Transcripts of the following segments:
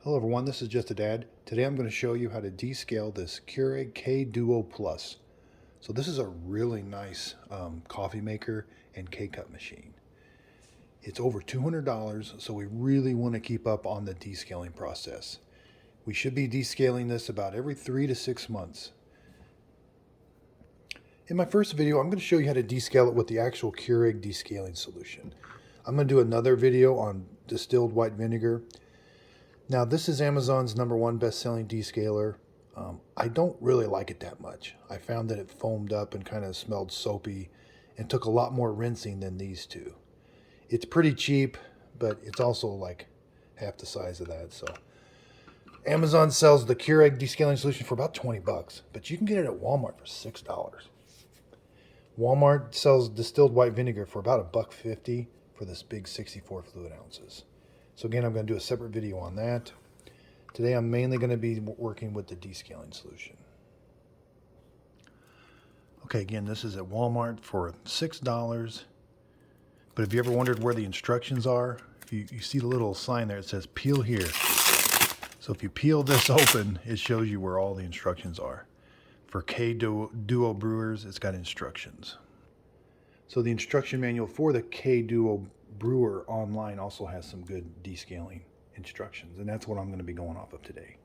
Hello everyone, this is Just a Dad. Today I'm going to show you how to descale this KEURIG K-Duo Plus. So this is a really nice coffee maker and K-Cup machine. It's over $200, so we really want to keep up on the descaling process. We should be descaling this about every 3 to 6 months. In my first video, I'm going to show you how to descale it with the actual KEURIG descaling solution. I'm going to do another video on distilled white vinegar. Now, this is Amazon's #1 best-selling descaler. I don't really like it that much. I found that it foamed up and kind of smelled soapy and took a lot more rinsing than these two. It's pretty cheap, but it's also like half the size of that. So Amazon sells the KEURIG descaling solution for about 20 bucks, but you can get it at Walmart for $6. Walmart sells distilled white vinegar for about $1.50 for this big 64 fluid ounces. So again, I'm going to do a separate video on that. Today I'm mainly going to be working with the descaling solution. Okay, again, this is at Walmart for $6. But have you ever wondered where the instructions are? You see the little sign there, it says peel here. So if you peel this open, it shows you where all the instructions are. For K-Duo brewers, it's got instructions. So the instruction manual for the K-Duo brewer online also has some good descaling instructions, and that's what I'm going to be going off of today.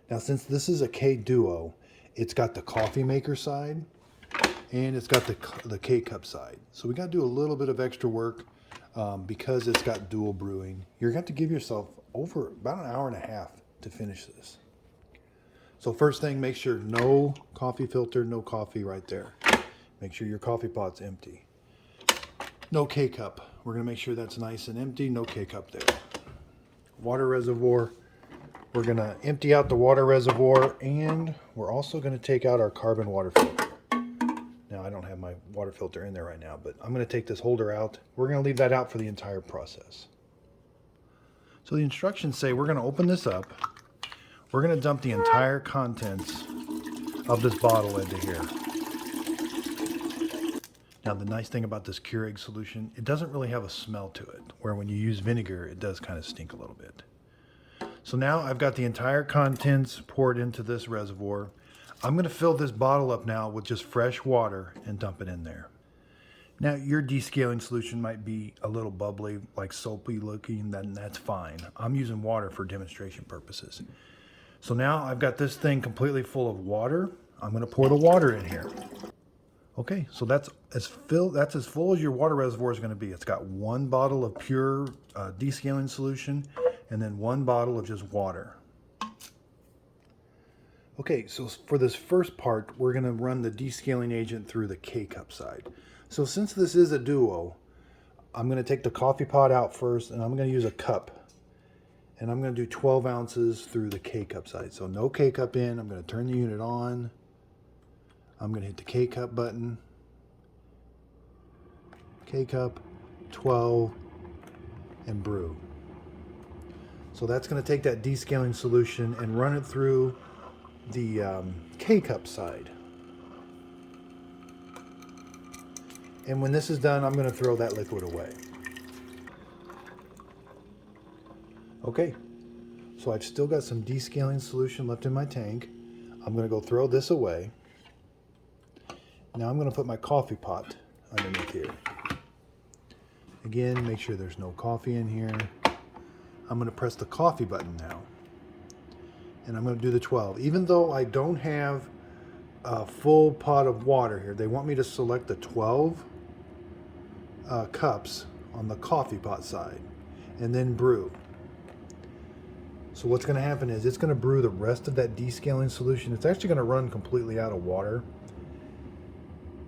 Now, since this is a K-Duo, it's got the coffee maker side and it's got the K-Cup side. So we got to do a little bit of extra work because it's got dual brewing. You're going to have to give yourself over about an hour and a half to finish this. So first thing, make sure no coffee filter, no coffee right there. Make sure your coffee pot's empty. No K-Cup. We're going to make sure that's nice and empty. No K-Cup there. Water reservoir. We're going to empty out the water reservoir, and we're also going to take out our carbon water filter. Now, I don't have my water filter in there right now, but I'm going to take this holder out. We're going to leave that out for the entire process. So the instructions say we're going to open this up. We're going to dump the entire contents of this bottle into here. Now, the nice thing about this KEURIG solution, it doesn't really have a smell to it, where when you use vinegar, it does kind of stink a little bit. So now I've got the entire contents poured into this reservoir. I'm going to fill this bottle up now with just fresh water and dump it in there. Now, your descaling solution might be a little bubbly, like soapy looking, then that's fine. I'm using water for demonstration purposes. So now I've got this thing completely full of water. I'm going to pour the water in here. Okay, so that's as full as your water reservoir is going to be. It's got one bottle of pure descaling solution and then one bottle of just water. Okay, so for this first part, we're going to run the descaling agent through the K-Cup side. So since this is a duo, I'm going to take the coffee pot out first, and I'm going to use a cup. And I'm going to do 12 ounces through the K-Cup side. So no K-Cup in. I'm going to turn the unit on. I'm going to hit the K-Cup button. K-Cup, 12, and brew. So that's going to take that descaling solution and run it through the K-Cup side. And when this is done, I'm going to throw that liquid away. Okay, so I've still got some descaling solution left in my tank. I'm going to go throw this away. Now I'm going to put my coffee pot underneath here. Again, make sure there's no coffee in here. I'm going to press the coffee button now. And I'm going to do the 12. Even though I don't have a full pot of water here, they want me to select the 12 cups on the coffee pot side and then brew. So what's going to happen is it's going to brew the rest of that descaling solution. It's actually going to run completely out of water.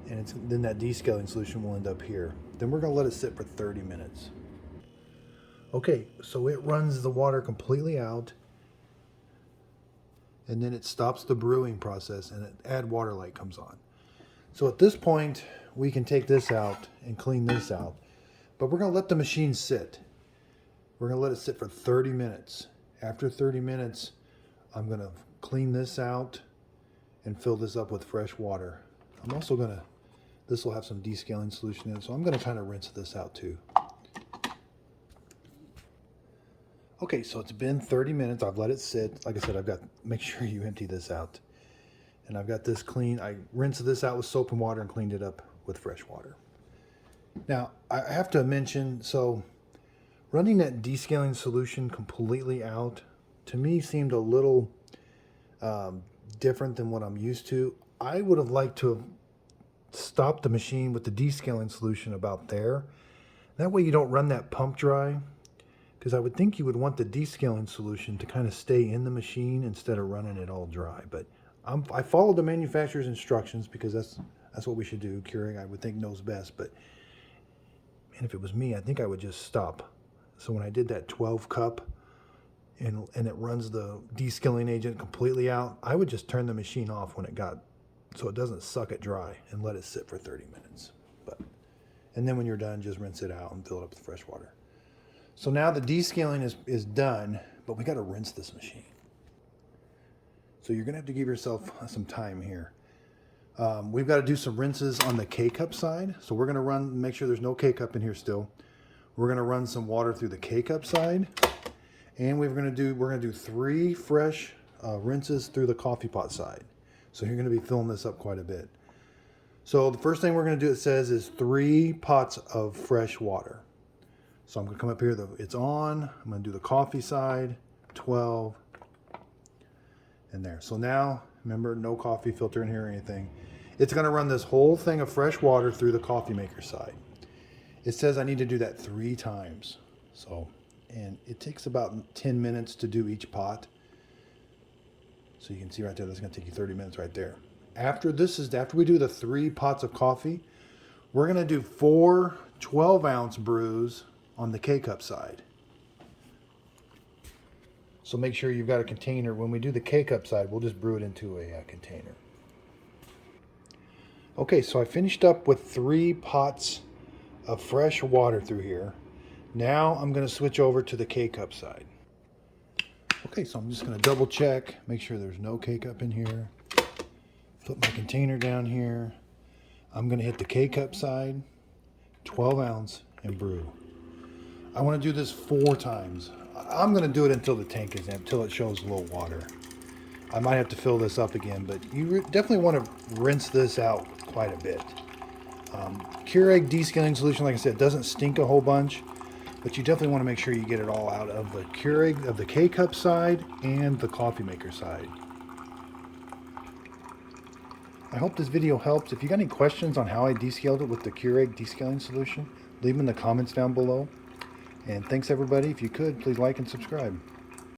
And then that descaling solution will end up here. Then we're going to let it sit for 30 minutes. Okay, so it runs the water completely out, and then it stops the brewing process, and an add water light comes on. So at this point, we can take this out and clean this out, but we're going to let the machine sit. We're going to let it sit for 30 minutes. After 30 minutes, I'm going to clean this out and fill this up with fresh water. I'm also going to This will have some descaling solution in it, so I'm going to kind of rinse this out too. Okay, so it's been 30 minutes. I've let it sit. Like I said, make sure you empty this out. And I've got this clean. I rinsed this out with soap and water and cleaned it up with fresh water. Now, I have to mention, so running that descaling solution completely out, to me, seemed a little different than what I'm used to. I would have liked to have stopped the machine with the descaling solution about there. That way you don't run that pump dry, because I would think you would want the descaling solution to kind of stay in the machine instead of running it all dry. But I followed the manufacturer's instructions because that's what we should do. KEURIG, I would think, knows best. But man, if it was me, I think I would just stop. So when I did that 12 cup and it runs the descaling agent completely out, I would just turn the machine off when it got, so it doesn't suck it dry, and let it sit for 30 minutes. And then when you're done, just rinse it out and fill it up with fresh water. So now the descaling is done, but we got to rinse this machine. So you're going to have to give yourself some time here. We've got to do some rinses on the K-cup side. So we're going to make sure there's no K-cup in here still. We're going to run some water through the K-cup side. And we're going to do 3 fresh rinses through the coffee pot side. So you're going to be filling this up quite a bit. So the first thing we're going to do, it says, is 3 pots of fresh water. So I'm going to come up here, it's on. I'm going to do the coffee side, 12, and there. So now, remember, no coffee filter in here or anything. It's going to run this whole thing of fresh water through the coffee maker side. It says I need to do that 3 times. So, and it takes about 10 minutes to do each pot. So you can see right there, that's going to take you 30 minutes right there. After we do the 3 pots of coffee, we're going to do 4 12-ounce brews on the K-cup side. So make sure you've got a container. When we do the K-cup side, we'll just brew it into a container. Okay, so I finished up with 3 pots of fresh water through here. Now I'm going to switch over to the K-cup side. Okay, so I'm just going to double check, make sure there's no K-cup in here. Put my container down here. I'm going to hit the K-cup side, 12 ounce, and brew. I want to do this 4 times. I'm going to do it until the tank is empty, until it shows low water. I might have to fill this up again, but you definitely want to rinse this out quite a bit. KEURIG descaling solution, like I said, doesn't stink a whole bunch, but you definitely want to make sure you get it all out of the KEURIG, of the K-cup side and the coffee maker side. I hope this video helps. If you got any questions on how I descaled it with the KEURIG descaling solution, leave them in the comments down below. And thanks everybody. If you could, please like and subscribe.